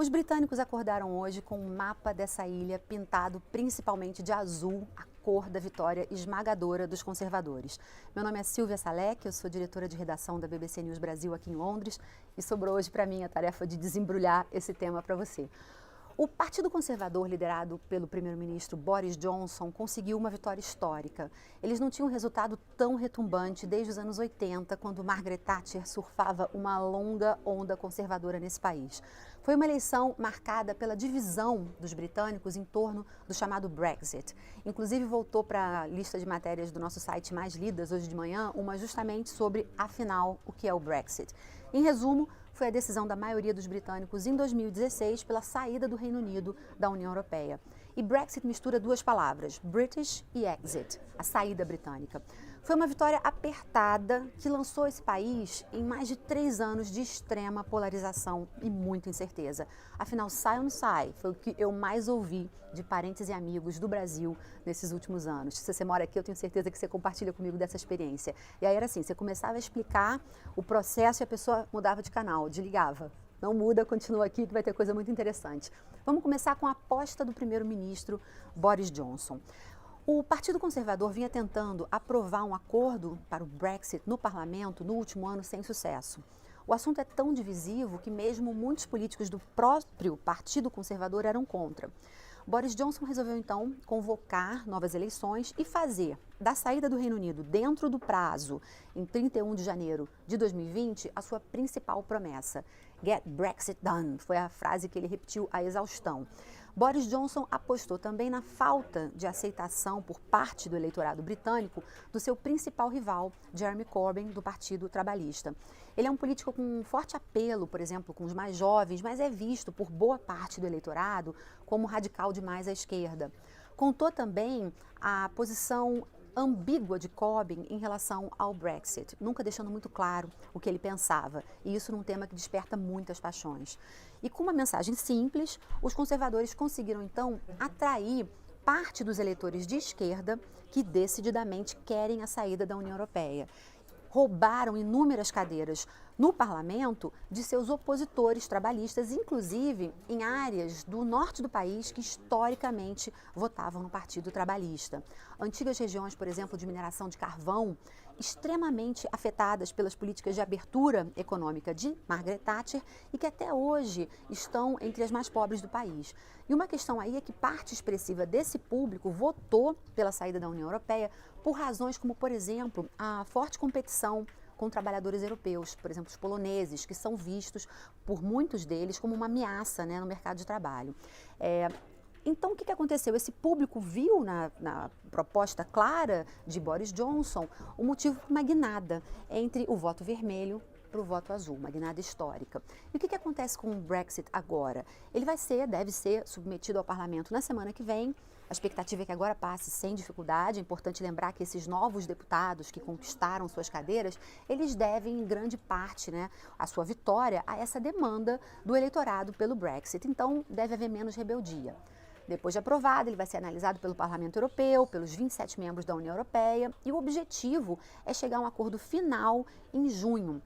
Os britânicos acordaram hoje com um mapa dessa ilha pintado principalmente de azul, a cor da vitória esmagadora dos conservadores. Meu nome é Silvia Salek, eu sou diretora de redação da BBC News Brasil aqui em Londres e sobrou hoje para mim a tarefa de desembrulhar esse tema para você. O Partido Conservador, liderado pelo primeiro-ministro Boris Johnson, conseguiu uma vitória histórica. Eles não tinham um resultado tão retumbante desde os anos 80, quando Margaret Thatcher surfava uma longa onda conservadora nesse país. Foi uma eleição marcada pela divisão dos britânicos em torno do chamado Brexit. Inclusive, voltou para a lista de matérias do nosso site mais lidas hoje de manhã, uma justamente sobre, afinal, o que é o Brexit. Em resumo, foi a decisão da maioria dos britânicos em 2016 pela saída do Reino Unido da União Europeia. E Brexit mistura duas palavras, British e exit, a saída britânica. Foi uma vitória apertada que lançou esse país em mais de 3 anos de extrema polarização e muita incerteza. Afinal, sai ou não sai? Foi o que eu mais ouvi de parentes e amigos do Brasil nesses últimos anos. Se você mora aqui, eu tenho certeza que você compartilha comigo dessa experiência. E aí era assim, você começava a explicar o processo e a pessoa mudava de canal, desligava. Não muda, continua aqui que vai ter coisa muito interessante. Vamos começar com a aposta do primeiro-ministro Boris Johnson. O Partido Conservador vinha tentando aprovar um acordo para o Brexit no parlamento no último ano sem sucesso. O assunto é tão divisivo que mesmo muitos políticos do próprio Partido Conservador eram contra. Boris Johnson resolveu então convocar novas eleições e fazer da saída do Reino Unido dentro do prazo, em 31 de janeiro de 2020, a sua principal promessa. Get Brexit done, foi a frase que ele repetiu à exaustão. Boris Johnson apostou também na falta de aceitação por parte do eleitorado britânico do seu principal rival, Jeremy Corbyn, do Partido Trabalhista. Ele é um político com um forte apelo, por exemplo, com os mais jovens, mas é visto por boa parte do eleitorado como radical demais à esquerda. Contou também a posição ambígua de Corbyn em relação ao Brexit, nunca deixando muito claro o que ele pensava, e isso num tema que desperta muitas paixões. E com uma mensagem simples, os conservadores conseguiram então atrair parte dos eleitores de esquerda que decididamente querem a saída da União Europeia. Roubaram inúmeras cadeiras no parlamento de seus opositores trabalhistas, inclusive em áreas do norte do país que historicamente votavam no Partido Trabalhista. Antigas regiões, por exemplo, de mineração de carvão, extremamente afetadas pelas políticas de abertura econômica de Margaret Thatcher e que até hoje estão entre as mais pobres do país. E uma questão aí é que parte expressiva desse público votou pela saída da União Europeia por razões como, por exemplo, a forte competição com trabalhadores europeus, por exemplo, os poloneses, que são vistos por muitos deles como uma ameaça, né, no mercado de trabalho. Então, o que aconteceu? Esse público viu na proposta clara de Boris Johnson o motivo para uma guinada entre o voto vermelho para o voto azul, uma guinada histórica. E o que acontece com o Brexit agora? Ele deve ser submetido ao parlamento na semana que vem. A expectativa é que agora passe sem dificuldade. É importante lembrar que esses novos deputados que conquistaram suas cadeiras, eles devem, em grande parte, né, a sua vitória a essa demanda do eleitorado pelo Brexit. Então, deve haver menos rebeldia. Depois de aprovado, ele vai ser analisado pelo Parlamento Europeu, pelos 27 membros da União Europeia, e o objetivo é chegar a um acordo final em junho.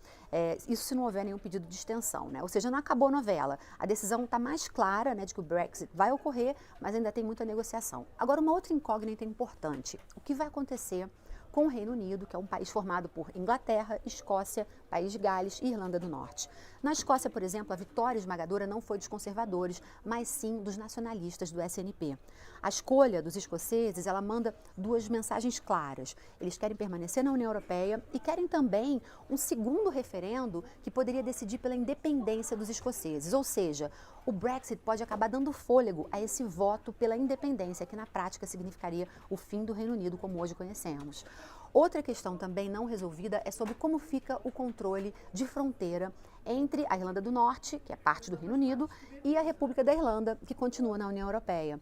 Isso se não houver nenhum pedido de extensão, né? Ou seja, não acabou a novela. A decisão está mais clara, né, de que o Brexit vai ocorrer, mas ainda tem muita negociação. Agora, uma outra incógnita importante. O que vai acontecer com o Reino Unido, que é um país formado por Inglaterra, Escócia, País de Gales e Irlanda do Norte. Na Escócia, por exemplo, a vitória esmagadora não foi dos conservadores, mas sim dos nacionalistas do SNP. A escolha dos escoceses, ela manda duas mensagens claras. Eles querem permanecer na União Europeia e querem também um segundo referendo que poderia decidir pela independência dos escoceses. Ou seja, o Brexit pode acabar dando fôlego a esse voto pela independência, que na prática significaria o fim do Reino Unido como hoje conhecemos. Outra questão também não resolvida é sobre como fica o controle de fronteira entre a Irlanda do Norte, que é parte do Reino Unido, e a República da Irlanda, que continua na União Europeia.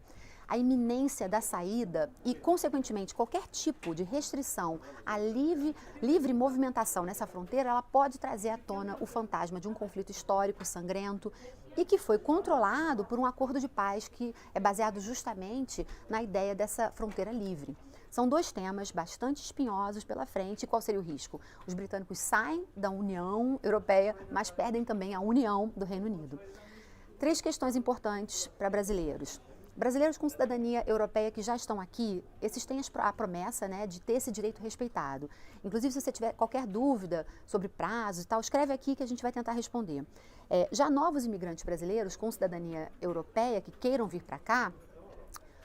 A iminência da saída e, consequentemente, qualquer tipo de restrição à livre movimentação nessa fronteira, ela pode trazer à tona o fantasma de um conflito histórico sangrento e que foi controlado por um acordo de paz que é baseado justamente na ideia dessa fronteira livre. São dois temas bastante espinhosos pela frente. Qual seria o risco? Os britânicos saem da União Europeia, mas perdem também a união do Reino Unido. Três questões importantes para brasileiros. Brasileiros com cidadania europeia que já estão aqui, esses têm a promessa, né, de ter esse direito respeitado. Inclusive, se você tiver qualquer dúvida sobre prazos e tal, escreve aqui que a gente vai tentar responder. Já novos imigrantes brasileiros com cidadania europeia que queiram vir para cá,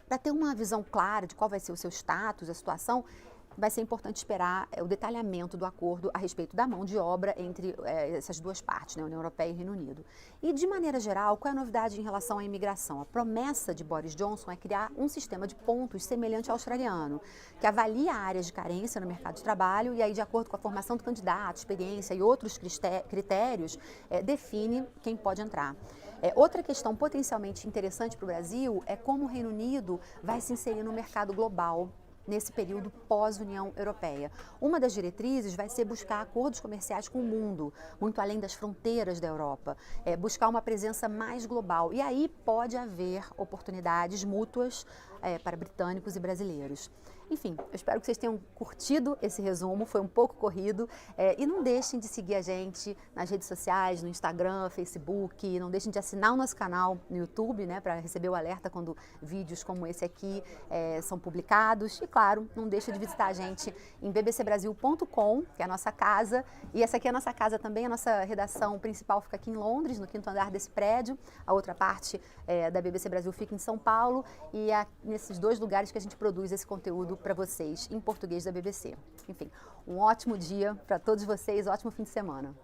para ter uma visão clara de qual vai ser o seu status, a situação, vai ser importante esperar o detalhamento do acordo a respeito da mão de obra entre essas duas partes, né, União Europeia e Reino Unido. E, de maneira geral, qual é a novidade em relação à imigração? A promessa de Boris Johnson é criar um sistema de pontos semelhante ao australiano, que avalia áreas de carência no mercado de trabalho e aí, de acordo com a formação do candidato, experiência e outros critérios, define quem pode entrar. Outra questão potencialmente interessante para o Brasil é como o Reino Unido vai se inserir no mercado global nesse período pós-União Europeia. Uma das diretrizes vai ser buscar acordos comerciais com o mundo, muito além das fronteiras da Europa, buscar uma presença mais global. E aí pode haver oportunidades mútuas para britânicos e brasileiros. Enfim, eu espero que vocês tenham curtido esse resumo, foi um pouco corrido. E não deixem de seguir a gente nas redes sociais, no Instagram, Facebook, não deixem de assinar o nosso canal no YouTube, né, para receber o alerta quando vídeos como esse aqui são publicados. E claro, não deixem de visitar a gente em bbcbrasil.com, que é a nossa casa. E essa aqui é a nossa casa também, a nossa redação principal fica aqui em Londres, no 5º andar desse prédio. A outra parte da BBC Brasil fica em São Paulo e é nesses dois lugares que a gente produz esse conteúdo para vocês em português da BBC. Enfim, um ótimo dia para todos vocês, ótimo fim de semana.